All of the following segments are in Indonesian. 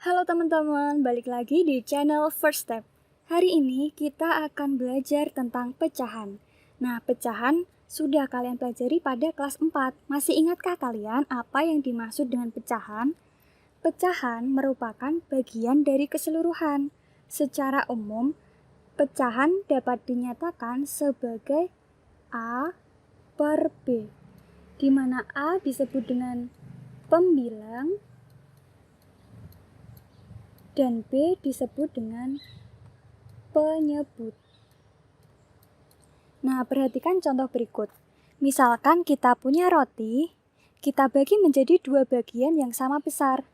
Halo teman-teman, balik lagi di channel First Step. Hari ini kita akan belajar tentang pecahan. Nah, pecahan sudah kalian pelajari pada kelas 4. Masih ingatkah kalian apa yang dimaksud dengan pecahan? Pecahan merupakan bagian dari keseluruhan. Secara umum, pecahan dapat dinyatakan sebagai A per B, di mana A disebut dengan pembilang dan B disebut dengan penyebut. Nah, perhatikan contoh berikut. Misalkan kita punya roti, kita bagi menjadi dua bagian yang sama besar.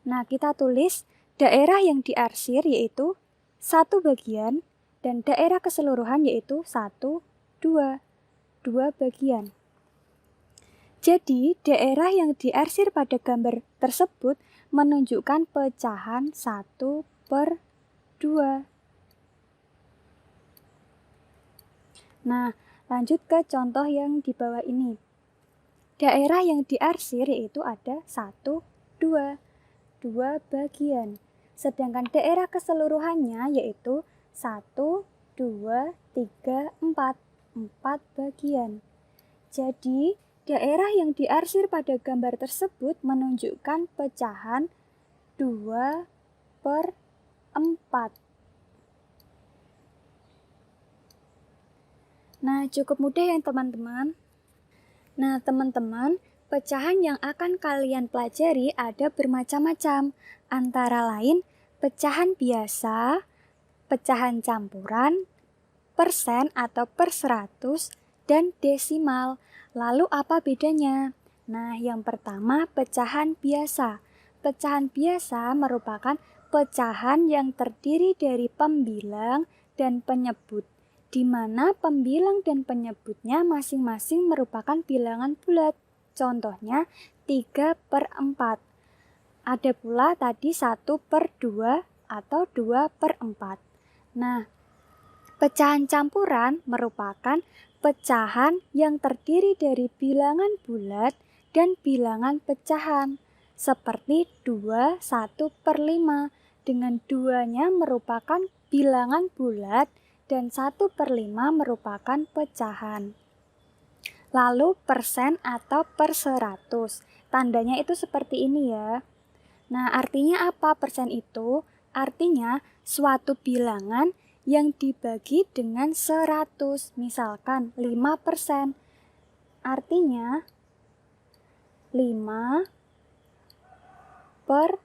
Nah, kita tulis daerah yang diarsir yaitu satu bagian dan daerah keseluruhan yaitu 1, 2, dua bagian. Jadi, daerah yang diarsir pada gambar tersebut menunjukkan pecahan 1 per 2. Nah, lanjut ke contoh yang di bawah ini. Daerah yang diarsir yaitu ada 1, 2, dua bagian. Sedangkan daerah keseluruhannya yaitu 1, 2, 3, 4, 4 bagian. Jadi, daerah yang diarsir pada gambar tersebut menunjukkan pecahan 2 per 4. Nah, cukup mudah ya teman-teman. Nah, teman-teman, pecahan yang akan kalian pelajari ada bermacam-macam. Antara lain, pecahan biasa, pecahan campuran, persen atau per 100, dan desimal. Lalu apa bedanya? Nah, yang pertama pecahan biasa. Pecahan biasa merupakan pecahan yang terdiri dari pembilang dan penyebut, di mana pembilang dan penyebutnya masing-masing merupakan bilangan bulat. Contohnya 3 per 4. Ada pula tadi 1 per 2 atau 2 per 4. Nah, pecahan campuran merupakan pecahan yang terdiri dari bilangan bulat dan bilangan pecahan, seperti 2, 1 per 5, dengan 2-nya merupakan bilangan bulat dan 1 per 5 merupakan pecahan. Lalu persen atau per 100, tandanya itu seperti ini ya. Nah, artinya apa persen itu? Artinya suatu bilangan yang dibagi dengan 100, misalkan 5%, artinya 5 per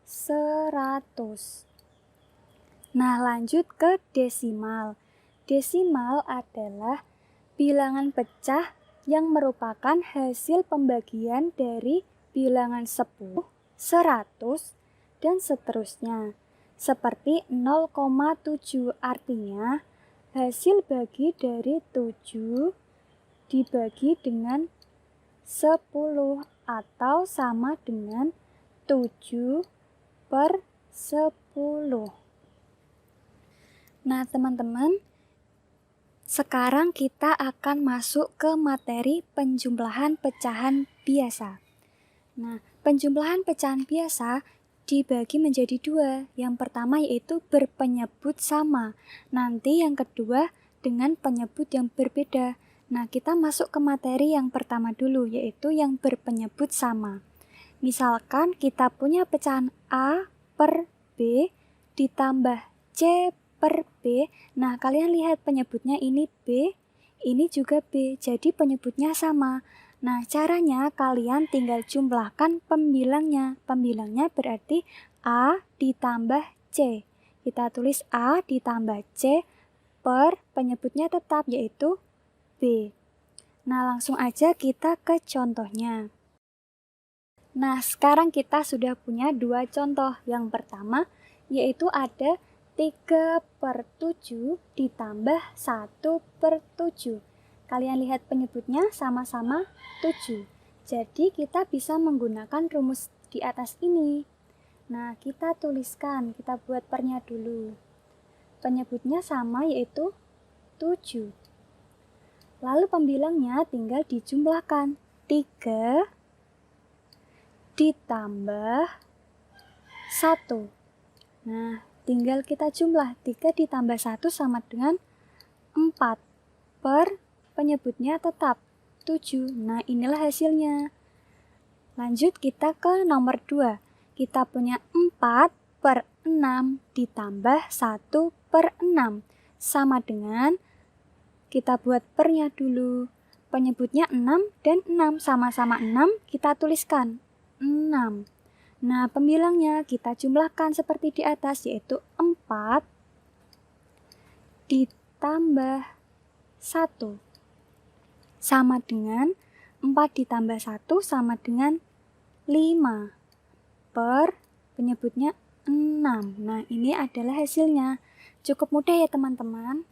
100. Nah, lanjut ke desimal. Desimal adalah bilangan pecah yang merupakan hasil pembagian dari bilangan 10, 100, dan seterusnya. Seperti 0,7, artinya hasil bagi dari 7 dibagi dengan 10 atau sama dengan 7 per 10. Nah, teman-teman, sekarang kita akan masuk ke materi penjumlahan pecahan biasa. Nah, penjumlahan pecahan biasa dibagi menjadi dua. Yang pertama yaitu berpenyebut sama. Nanti yang kedua dengan penyebut yang berbeda. Nah, kita masuk ke materi yang pertama dulu, yaitu yang berpenyebut sama. Misalkan kita punya pecahan A per B ditambah C per B. Nah, kalian lihat penyebutnya ini B, ini juga B. Jadi penyebutnya sama. Nah, caranya kalian tinggal jumlahkan pembilangnya. Pembilangnya berarti A ditambah C. Kita tulis A ditambah C per penyebutnya tetap yaitu B. Nah, langsung aja kita ke contohnya. Nah, sekarang kita sudah punya dua contoh. Yang pertama yaitu ada 3 per 7 ditambah 1 per 7. Kalian lihat penyebutnya sama-sama 7. Jadi kita bisa menggunakan rumus di atas ini. Nah, kita tuliskan, kita buat pernya dulu. Penyebutnya sama yaitu 7. Lalu pembilangnya tinggal dijumlahkan. 3 ditambah 1. Nah, tinggal kita jumlah. 3 ditambah 1 sama dengan 4. Per penyebutnya tetap 7. Nah, inilah hasilnya. Lanjut kita ke nomor 2. Kita punya 4 per 6 ditambah 1 per 6. Sama dengan, kita buat pernya dulu. Penyebutnya 6 dan 6. Sama-sama 6, kita tuliskan 6. Nah, pembilangnya kita jumlahkan seperti di atas, yaitu 4 ditambah 1. Sama dengan 4 ditambah 1 sama dengan 5. Per penyebutnya 6. Nah, ini adalah hasilnya. Cukup mudah ya teman-teman.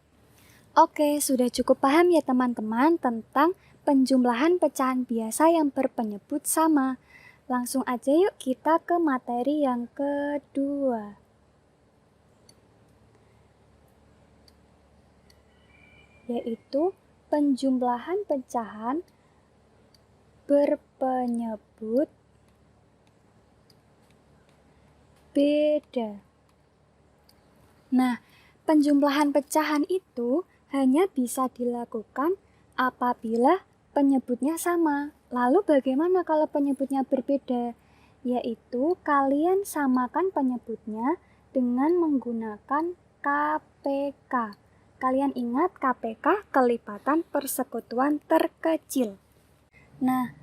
Oke, sudah cukup paham ya teman-teman tentang penjumlahan pecahan biasa yang berpenyebut sama. Langsung aja yuk kita ke materi yang kedua. Yaitu penjumlahan pecahan berpenyebut beda. Nah, penjumlahan pecahan itu hanya bisa dilakukan apabila penyebutnya sama. Lalu bagaimana kalau penyebutnya berbeda? Yaitu kalian samakan penyebutnya dengan menggunakan KPK. Kalian ingat KPK, kelipatan persekutuan terkecil. Nah,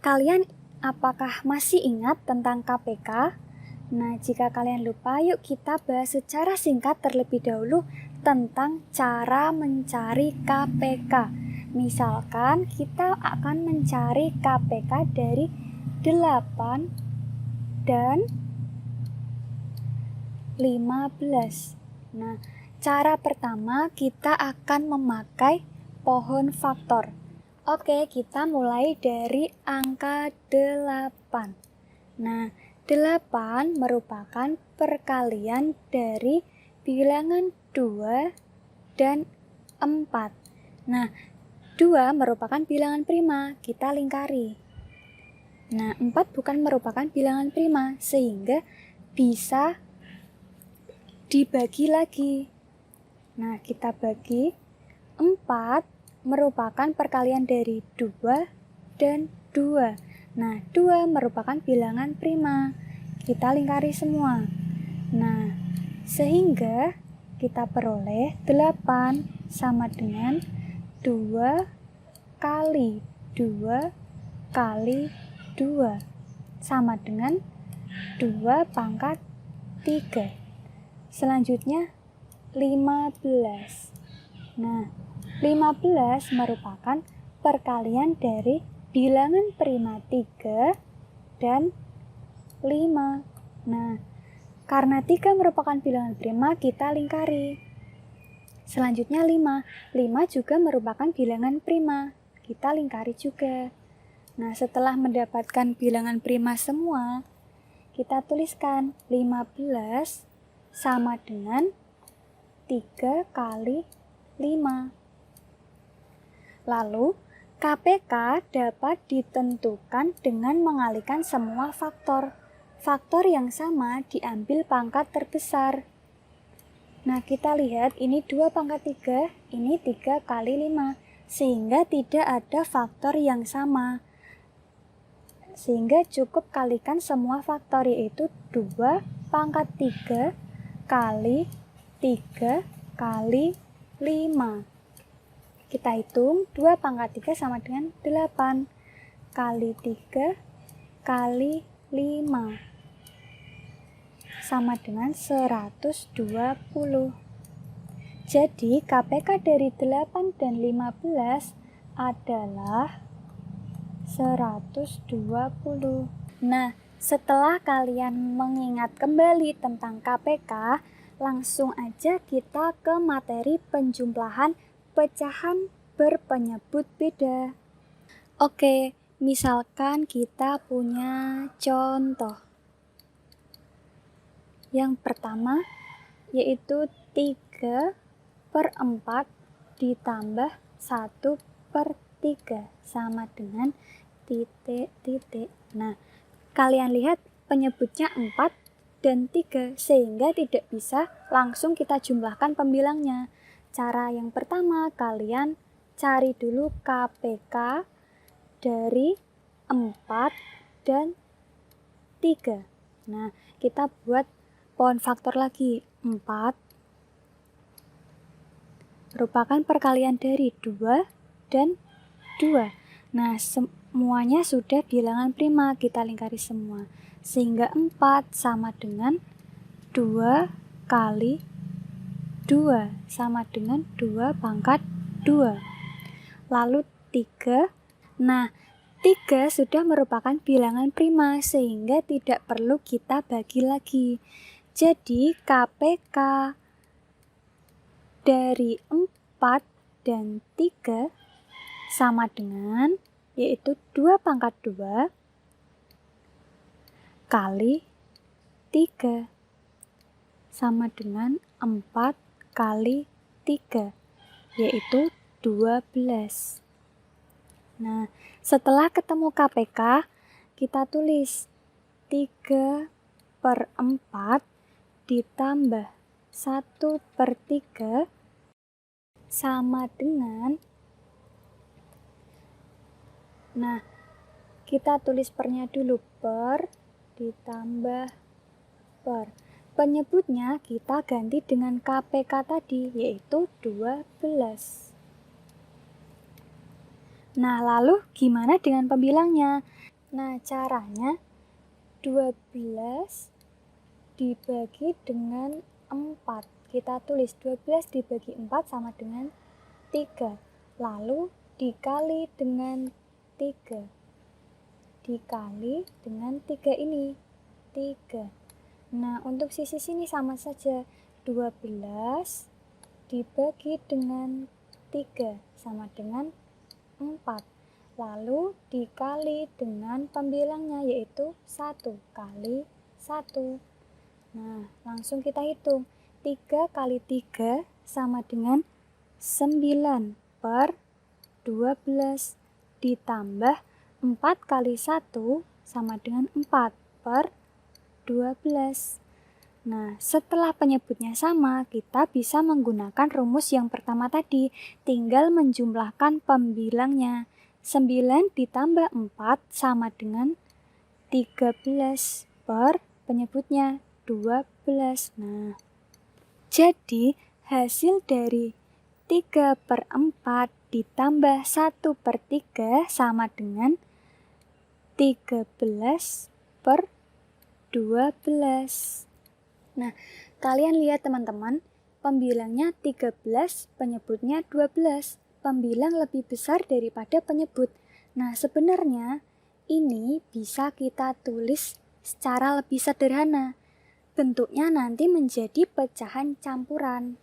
kalian apakah masih ingat tentang KPK? Nah, jika kalian lupa, yuk kita bahas secara singkat terlebih dahulu tentang cara mencari KPK. Misalkan kita akan mencari KPK dari 8 dan 15. Nah, cara pertama kita akan memakai pohon faktor. Oke, kita mulai dari angka 8. Nah, 8 merupakan perkalian dari bilangan 2 dan 4. Nah, 2 merupakan bilangan prima, kita lingkari. Nah, 4 bukan merupakan bilangan prima, sehingga bisa dibagi lagi. Nah, kita bagi 4 merupakan perkalian dari 2 dan 2. Nah, 2 merupakan bilangan prima. Kita lingkari semua. Nah, sehingga kita peroleh 8 sama dengan 2 kali 2 kali 2 sama dengan 2 pangkat 3. Selanjutnya 15. Nah, 15 merupakan perkalian dari bilangan prima 3 dan 5. Nah, karena 3 merupakan bilangan prima, kita lingkari. Selanjutnya 5. 5 juga merupakan bilangan prima. Kita lingkari juga. Nah, setelah mendapatkan bilangan prima semua, kita tuliskan 15 sama dengan 3 kali 5. Lalu, KPK dapat ditentukan dengan mengalihkan semua faktor. Faktor yang sama diambil pangkat terbesar. Nah, kita lihat ini 2 pangkat 3, ini 3 kali 5. Sehingga tidak ada faktor yang sama. Sehingga cukup kalikan semua faktor, yaitu 2 pangkat 3 kali 3 kali 5. Kita hitung 2 pangkat 3 sama dengan 8 kali 3 kali 5 sama dengan 120. Jadi KPK dari 8 dan 15 adalah 120. Nah, setelah kalian mengingat kembali tentang KPK, langsung aja kita ke materi penjumlahan pecahan berpenyebut beda. Oke, misalkan kita punya contoh. Yang pertama yaitu 3 per 4 ditambah 1 per 3 sama dengan titik-titik. Nah, kalian lihat penyebutnya 4 dan 3, sehingga tidak bisa langsung kita jumlahkan pembilangnya. Cara yang pertama, kalian cari dulu KPK dari 4 dan 3. Nah, kita buat pohon faktor lagi. 4 merupakan perkalian dari 2 dan 2. Nah, semuanya sudah bilangan prima, kita lingkari semua. Sehingga 4 sama dengan 2 kali 2 sama dengan 2 pangkat 2. Lalu 3. Nah, 3 sudah merupakan bilangan prima sehingga tidak perlu kita bagi lagi. Jadi KPK dari 4 dan 3 sama dengan, yaitu 2 pangkat 2 kali 3 sama dengan 4 kali 3, yaitu 12. Nah, setelah ketemu KPK, kita tulis 3/4 ditambah 1/3 sama dengan, nah, kita tulis pernya dulu, per ditambah per. Penyebutnya kita ganti dengan KPK tadi, yaitu 12. Nah, lalu gimana dengan pembilangnya? Nah, caranya 12 dibagi dengan 4. Kita tulis 12 dibagi 4 sama dengan 3. Lalu dikali dengan 3. Dikali dengan 3 ini, 3. Nah, untuk sisi sini sama saja. 12 dibagi dengan 3 sama dengan 4. Lalu dikali dengan pembilangnya, yaitu 1 kali 1. Nah, langsung kita hitung. 3 kali 3 sama dengan 9 per 12 ditambah 4 kali 1 sama dengan 4 per 12. Nah, setelah penyebutnya sama, kita bisa menggunakan rumus yang pertama tadi, tinggal menjumlahkan pembilangnya. 9 ditambah 4 sama dengan 13 per penyebutnya 12. Nah, jadi hasil dari 3/4 ditambah 1/3 sama dengan 13/12. Nah, kalian lihat teman-teman, pembilangnya 13, penyebutnya 12. Pembilang lebih besar daripada penyebut. Nah, sebenarnya ini bisa kita tulis secara lebih sederhana. Bentuknya nanti menjadi pecahan campuran.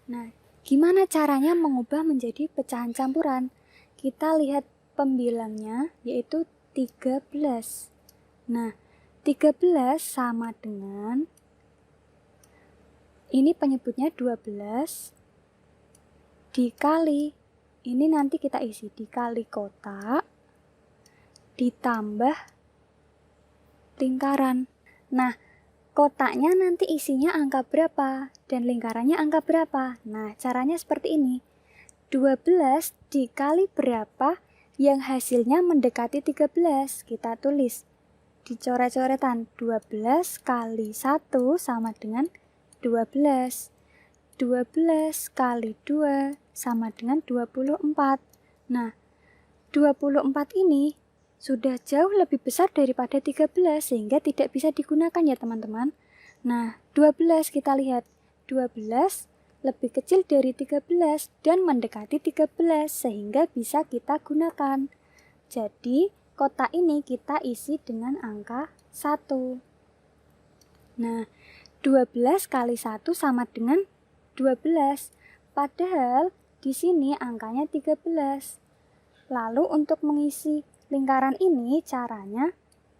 Nah, gimana caranya mengubah menjadi pecahan campuran? Kita lihat pembilangnya, yaitu 13. Nah, 13 sama dengan, ini penyebutnya 12 dikali, ini nanti kita isi, dikali kotak ditambah lingkaran. Nah, kotaknya nanti isinya angka berapa dan lingkarannya angka berapa. Nah, caranya seperti ini. 12 dikali berapa yang hasilnya mendekati 13. Kita tulis dicoret-coretan, 12 kali 1 sama dengan 12. 12 kali 2 sama dengan 24. Nah, 24 ini sudah jauh lebih besar daripada 13 sehingga tidak bisa digunakan ya teman-teman. Nah, 12 kita lihat. 12 lebih kecil dari 13 dan mendekati 13 sehingga bisa kita gunakan. Jadi, kotak ini kita isi dengan angka 1. Nah, 12 kali 1 sama dengan 12. Padahal di sini angkanya 13. Lalu untuk mengisi lingkaran ini caranya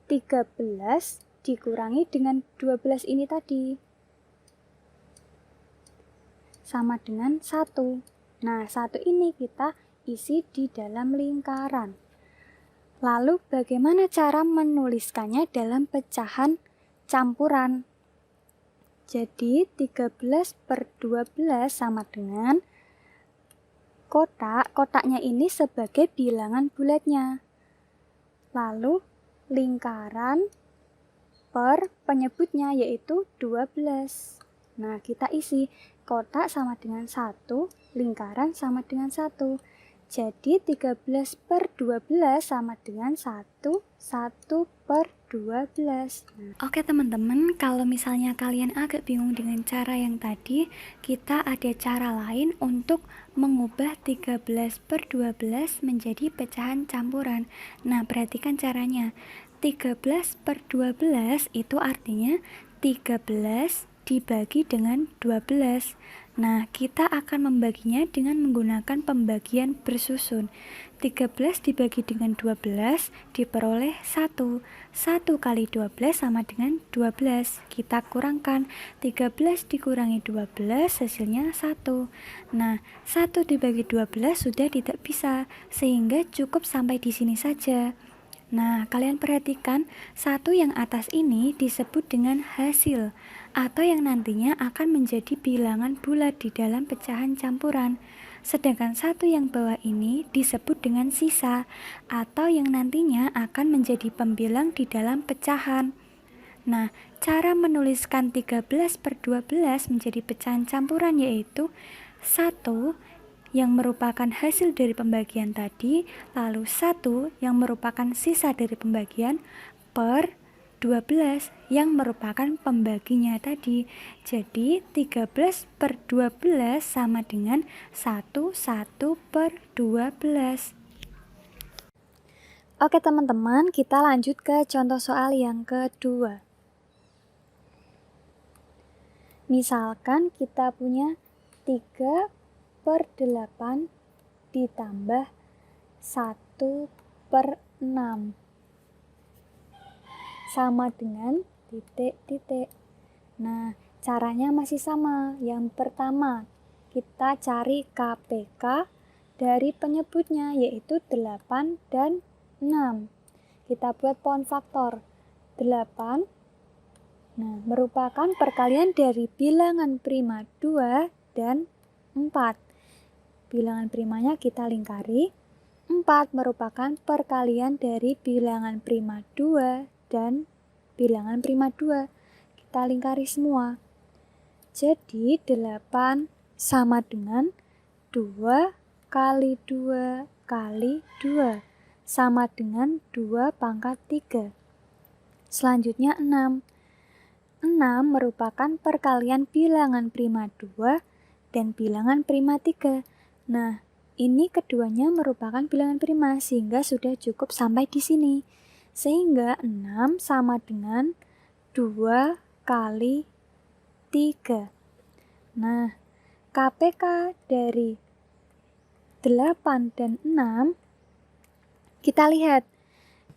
13 dikurangi dengan 12 ini tadi. Sama dengan 1. Nah, 1 ini kita isi di dalam lingkaran. Lalu bagaimana cara menuliskannya dalam pecahan campuran? Jadi 13/12 sama dengan kotaknya ini sebagai bilangan bulatnya. Lalu lingkaran per penyebutnya yaitu 12. Nah, kita isi kotak sama dengan 1, lingkaran sama dengan 1. Jadi 13/12 sama dengan 1/12. Oke teman-teman, kalau misalnya kalian agak bingung dengan cara yang tadi, kita ada cara lain untuk mengubah 13/12 menjadi pecahan campuran. Nah, perhatikan caranya. 13/12 itu artinya 13 dibagi dengan 12. Nah, kita akan membaginya dengan menggunakan pembagian bersusun. 13 dibagi dengan 12 diperoleh 1. 1 kali 12 sama dengan 12. Kita kurangkan 13 dikurangi 12 hasilnya 1. Nah, 1 dibagi 12 sudah tidak bisa, sehingga cukup sampai di sini saja. Nah, kalian perhatikan, 1 yang atas ini disebut dengan hasil, atau yang nantinya akan menjadi bilangan bulat di dalam pecahan campuran. Sedangkan 1 yang bawah ini disebut dengan sisa, atau yang nantinya akan menjadi pembilang di dalam pecahan. Nah, cara menuliskan 13/12 menjadi pecahan campuran yaitu 1 yang merupakan hasil dari pembagian tadi, lalu 1 yang merupakan sisa dari pembagian, per 12 yang merupakan pembaginya tadi. Jadi 13/12 sama dengan 1/12. Oke teman-teman, kita lanjut ke contoh soal yang kedua. Misalkan kita punya 3/8 ditambah 1/6 sama dengan titik-titik. Nah, caranya masih sama. Yang pertama, kita cari KPK dari penyebutnya yaitu 8 dan 6. Kita buat pohon faktor. 8 merupakan perkalian dari bilangan prima 2 dan 4. Bilangan primanya kita lingkari. 4 merupakan perkalian dari bilangan prima 2 dan bilangan prima 2. Kita lingkari semua. Jadi 8 sama dengan 2 kali 2 kali 2 sama dengan 2 pangkat 3. Selanjutnya 6. 6 merupakan perkalian bilangan prima 2 dan bilangan prima 3. Nah, ini keduanya merupakan bilangan prima sehingga sudah cukup sampai di sini. Sehingga 6 sama dengan 2 kali 3. Nah, KPK dari 8 dan 6, kita lihat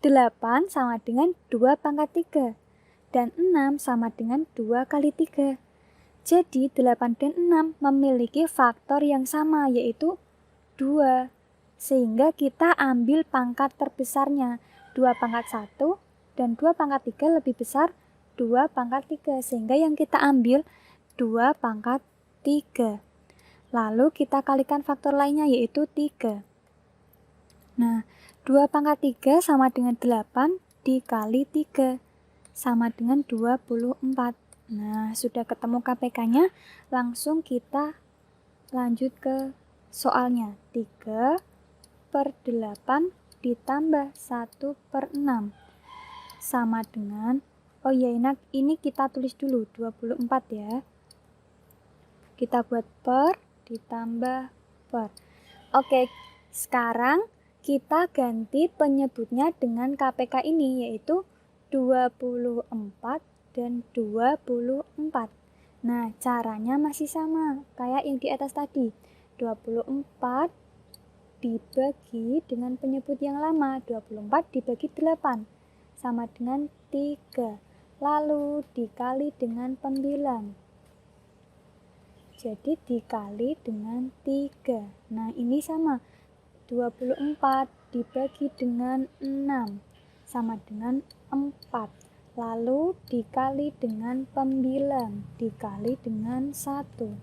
8 sama dengan 2 pangkat 3 dan 6 sama dengan 2 kali 3. Jadi 8 dan 6 memiliki faktor yang sama yaitu 2. Sehingga kita ambil pangkat terbesarnya 2 pangkat 1 dan 2 pangkat 3 lebih besar 2 pangkat 3. Sehingga yang kita ambil 2 pangkat 3. Lalu kita kalikan faktor lainnya yaitu 3. Nah, 2 pangkat 3 sama dengan 8 dikali 3 sama dengan 24. Nah, sudah ketemu KPK-nya, langsung kita lanjut ke soalnya. 3/8 ditambah 1/6 sama dengan, oh iya ini kita tulis dulu 24 ya. Kita buat per ditambah per. Oke, sekarang kita ganti penyebutnya dengan KPK ini yaitu 24 dan 24. Nah, caranya masih sama kayak yang di atas tadi. 24 dibagi dengan penyebut yang lama, 24 dibagi 8 sama dengan 3. Lalu dikali dengan pembilang. Jadi dikali dengan 3. Nah, ini sama. 24 dibagi dengan 6 sama dengan 4. lalu dikali dengan pembilang, dikali dengan 1,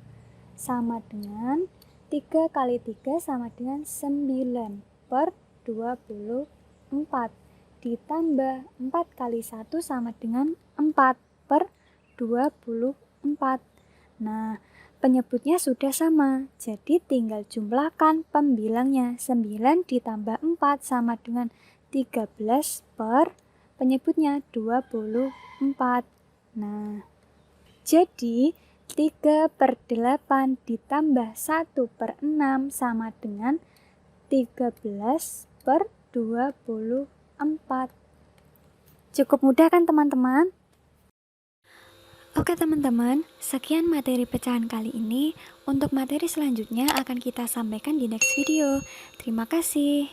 sama dengan 3 kali 3 sama dengan 9 per 24, ditambah 4 kali 1 sama dengan 4 per 24. Nah, penyebutnya sudah sama, jadi tinggal jumlahkan pembilangnya. 9 ditambah 4 sama dengan 13 per penyebutnya 24. Nah, jadi 3 per 8 ditambah 1 per 6 sama dengan 13 per 24. Cukup mudah kan teman-teman? Oke teman-teman, sekian materi pecahan kali ini. Untuk materi selanjutnya akan kita sampaikan di next video. Terima kasih.